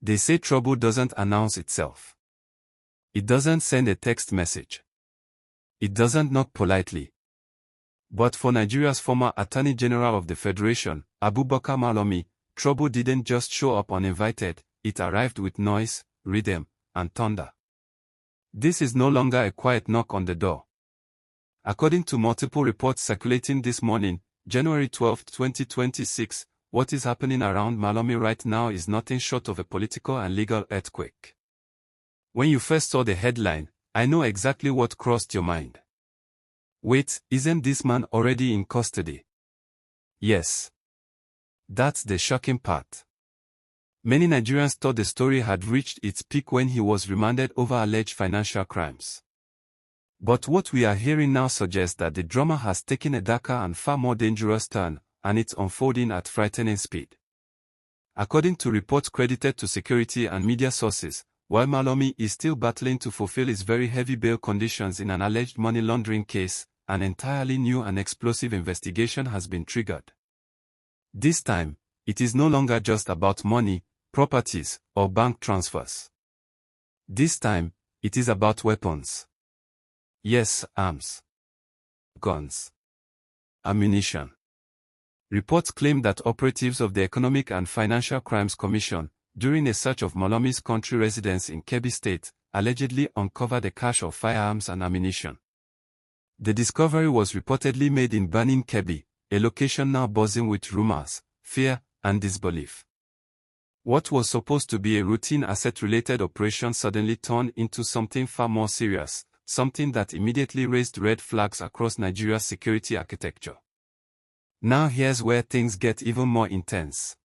They say trouble doesn't announce itself. It doesn't send a text message. It doesn't knock politely. But for Nigeria's former Attorney General of the Federation, Abubakar Malami, trouble didn't just show up uninvited, it arrived with noise, rhythm, and thunder. This is no longer a quiet knock on the door. According to multiple reports circulating this morning, January 12, 2026, what is happening around Malami right now is nothing short of a political and legal earthquake. When you first saw the headline, I know exactly what crossed your mind. Wait, isn't this man already in custody? Yes. That's the shocking part. Many Nigerians thought the story had reached its peak when he was remanded over alleged financial crimes. But what we are hearing now suggests that the drama has taken a darker and far more dangerous turn, and it's unfolding at frightening speed. According to reports credited to security and media sources, while Malami is still battling to fulfill his very heavy bail conditions in an alleged money laundering case, an entirely new and explosive investigation has been triggered. This time, it is no longer just about money, properties, or bank transfers. This time, it is about weapons. Yes, arms. Guns. Ammunition. Reports claim that operatives of the Economic and Financial Crimes Commission, during a search of Malami's country residence in Kebbi State, allegedly uncovered a cache of firearms and ammunition. The discovery was reportedly made in Banin, Kebbi, a location now buzzing with rumors, fear, and disbelief. What was supposed to be a routine asset-related operation suddenly turned into something far more serious, something that immediately raised red flags across Nigeria's security architecture. Now here's where things get even more intense.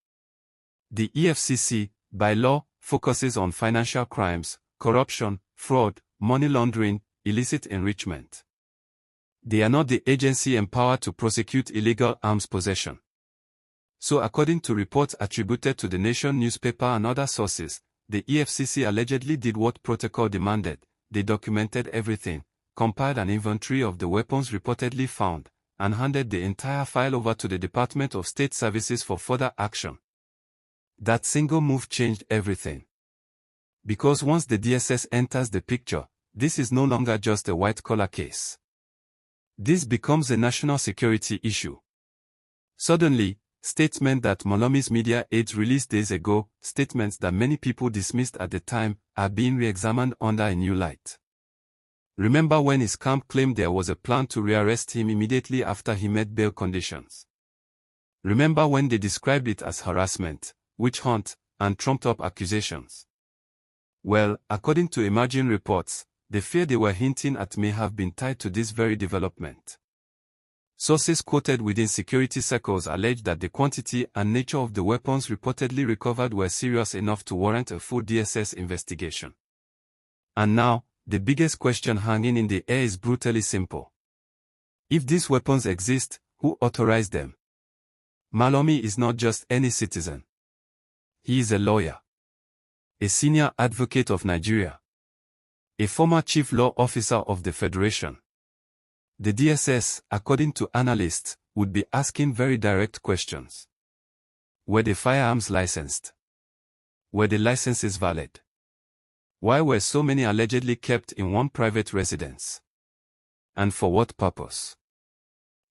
The EFCC, by law, focuses on financial crimes, corruption, fraud, money laundering, illicit enrichment. They are not the agency empowered to prosecute illegal arms possession. So according to reports attributed to the Nation newspaper and other sources, the EFCC allegedly did what protocol demanded. They documented everything, compiled an inventory of the weapons reportedly found, and handed the entire file over to the Department of State Services for further action. That single move changed everything. Because once the DSS enters the picture, this is no longer just a white-collar case. This becomes a national security issue. Suddenly, statements that Malami's media aides released days ago, statements that many people dismissed at the time, are being re-examined under a new light. Remember when his camp claimed there was a plan to rearrest him immediately after he met bail conditions? Remember when they described it as harassment, witch hunt, and trumped-up accusations? Well, according to emerging reports, the fear they were hinting at may have been tied to this very development. Sources quoted within security circles allege that the quantity and nature of the weapons reportedly recovered were serious enough to warrant a full DSS investigation. And now, the biggest question hanging in the air is brutally simple. If these weapons exist, who authorized them? Malami is not just any citizen. He is a lawyer, a senior advocate of Nigeria, a former chief law officer of the Federation. The DSS, according to analysts, would be asking very direct questions. Were the firearms licensed? Were the licenses valid? Why were so many allegedly kept in one private residence? And for what purpose?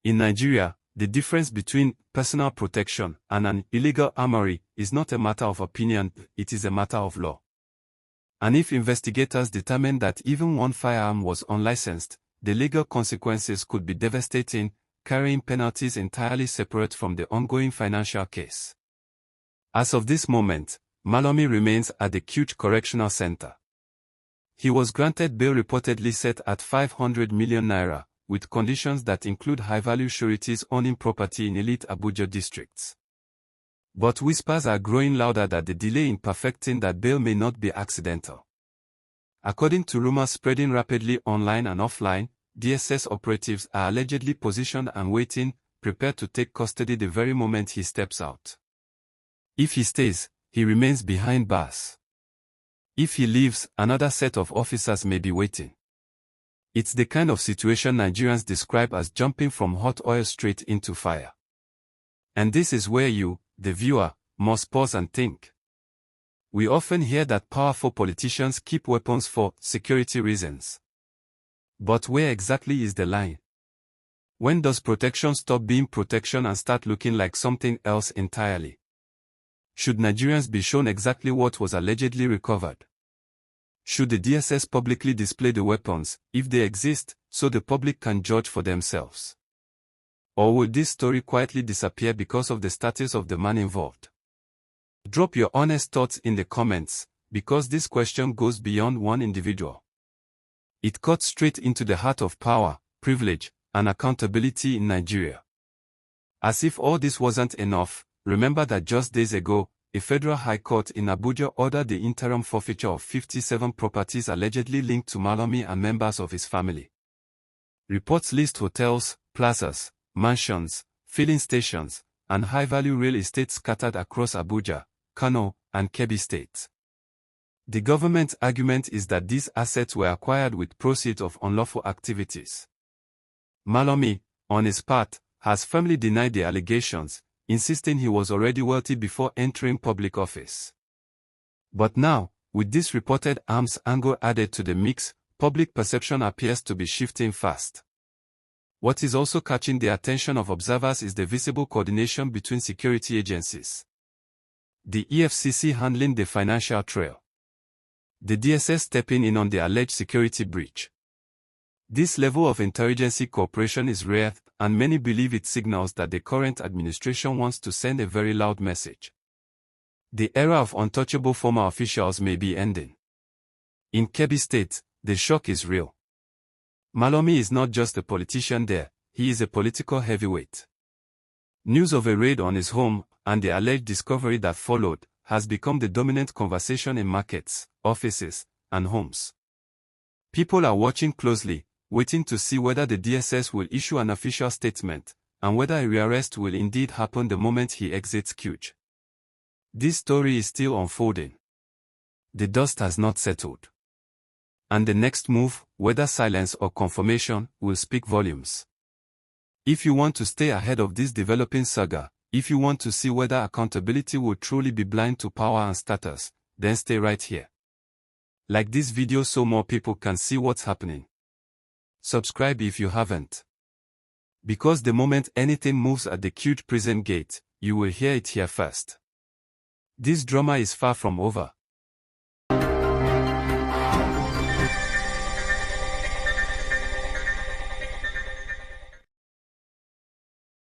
In Nigeria, the difference between personal protection and an illegal armory is not a matter of opinion, it is a matter of law. And if investigators determine that even one firearm was unlicensed, the legal consequences could be devastating, carrying penalties entirely separate from the ongoing financial case. As of this moment, Malami remains at the Kuch Correctional Center. He was granted bail reportedly set at 500 million naira, with conditions that include high-value sureties owning property in elite Abuja districts. But whispers are growing louder that the delay in perfecting that bail may not be accidental. According to rumors spreading rapidly online and offline, DSS operatives are allegedly positioned and waiting, prepared to take custody the very moment he steps out. If he stays, he remains behind bars. If he leaves, another set of officers may be waiting. It's the kind of situation Nigerians describe as jumping from hot oil straight into fire. And this is where you, the viewer, must pause and think. We often hear that powerful politicians keep weapons for security reasons. But where exactly is the line? When does protection stop being protection and start looking like something else entirely? Should Nigerians be shown exactly what was allegedly recovered? Should the DSS publicly display the weapons, if they exist, so the public can judge for themselves? Or will this story quietly disappear because of the status of the man involved? Drop your honest thoughts in the comments, because this question goes beyond one individual. It cuts straight into the heart of power, privilege, and accountability in Nigeria. As if all this wasn't enough, remember that just days ago, a federal high court in Abuja ordered the interim forfeiture of 57 properties allegedly linked to Malami and members of his family. Reports list hotels, plazas, mansions, filling stations, and high-value real estate scattered across Abuja, Kano, and Kebbi State. The government's argument is that these assets were acquired with proceeds of unlawful activities. Malami, on his part, has firmly denied the allegations, insisting he was already wealthy before entering public office. But now, with this reported arms angle added to the mix, public perception appears to be shifting fast. What is also catching the attention of observers is the visible coordination between security agencies. The EFCC handling the financial trail. The DSS stepping in on the alleged security breach. This level of interagency cooperation is rare, and many believe it signals that the current administration wants to send a very loud message. The era of untouchable former officials may be ending. In Kebbi State, the shock is real. Malami is not just a politician there, he is a political heavyweight. News of a raid on his home, and the alleged discovery that followed, has become the dominant conversation in markets, offices, and homes. People are watching closely, waiting to see whether the DSS will issue an official statement, and whether a rearrest will indeed happen the moment he exits Kuj. This story is still unfolding. The dust has not settled. And the next move, whether silence or confirmation, will speak volumes. If you want to stay ahead of this developing saga, if you want to see whether accountability will truly be blind to power and status, then stay right here. Like this video so more people can see what's happening. Subscribe if you haven't. Because the moment anything moves at the Kuj prison gate, you will hear it here first. This drama is far from over.